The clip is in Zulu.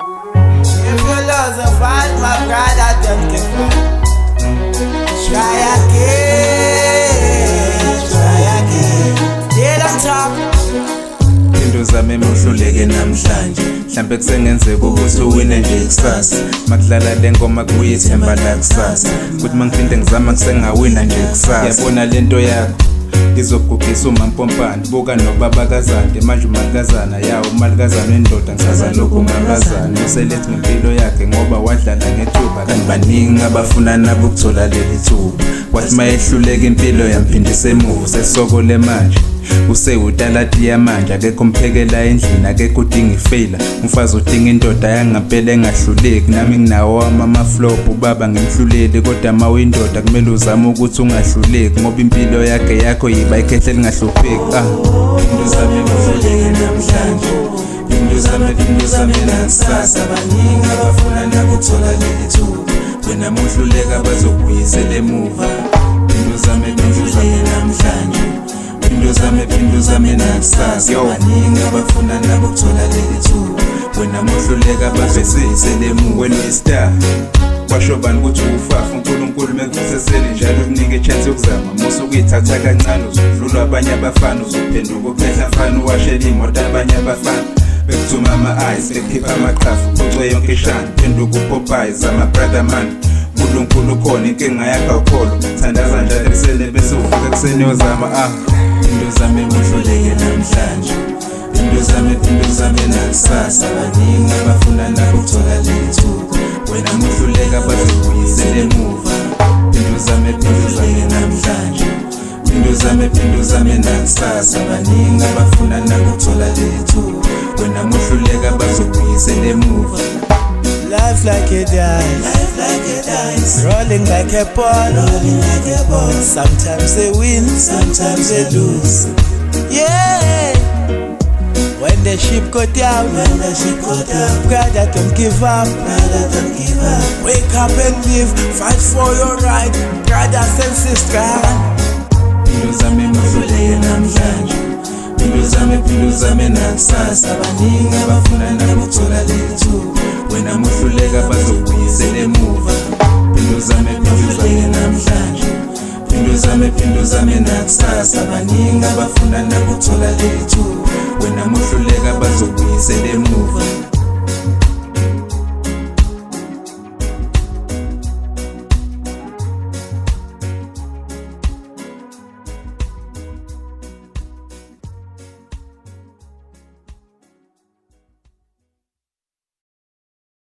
If you lose a fight, my brother, don't give up. Try again, still on top. Into zami emuhluleke namhlanje, mhlambe kusengenzeka ukuthi uwine nje kusasa. Makudlala le ngoma kuyithemba la kusasa, kuthi mangiphinde ngizama kusengawina nje kusasa. Yabona lento yakho ngizogugisa umampompana, buka nobaba kazande manje umalukazana yawo umalukazana wendoda ngisaza lokhu ngabazana. Uselethi ngempilo yakhe ngoba wadlala ngethuba, kanti baningi abafuna nabo ukuthola leli thuba. Wathi mayehluleka impilo yamphindisa emuva, sesokole manje usewutalati yamanje, akekho mphekela endlini, akekho udinga ifeyila. Umfazi udinga indoda yangampela engahluleki, nami nginawo amaflop ubaba ngimhluleli. Kodwa mawuyindoda kumele uzame ukuthi ungahluleki, ngoba impilo yakhe yakho yiba ikhehle lingahlupheki. Into zami emuhluleke namhlanje, into zami nakusasa. Baningi abafuna nabo ukuthola leli thuba, wena muhluleka bazokubuyisela emuva. Into zami namhlanje, into zami nakusasa. Baningi abafuna nabo ukuthola leli thuba, wena muhluleka bazokubuyisela emuva. Wena uyistar kwasho bani ukuthi ufafa, uNkulunkulu mekuvusesele njalo kunika ichance yokuzama. Musu ukuyithatha kancane uzodlula abanye abafana, uzophenduka uphehla mfana uwashela imoto abanye abafana. Bekuthuma ama-eyes bekhipha amaqhafu kucwe yonke ishana, phenduka uPopeye zama brother man. uNkulunkulu khona inkinga yakho awukholo, thandaza njalo ekuseni bese uvuka ekuseni yozama. Into zami emuhluleke namhlanje, into zami nakusasa. Baningi abafuna nabo ukuthola leli thuba, wena muhluleka bazokubuyisela emuva. Into zami namhlanje, into zami nakusasa. Baningi abafuna nabo ukuthola leli thuba, wena muhluleka bazokubuyisela emuva. Life like a dice, rolling like a ball. Sometimes they win, sometimes they lose. Yeah. When the ship go down, brother, don't give up. Wake up and live, fight for your right, brothers and sisters. Into zami emuhluleke namhlanje, into zami nakusasa. Baningi abafuna nabo ukuthola leli thuba, wena muhluleka bazokubuyisela emuva. Into zami namhlanje, into zami nakusasa. Baningi abafuna nabo ukuthola leli thuba, wena muhluleka bazokubuyisela emuva.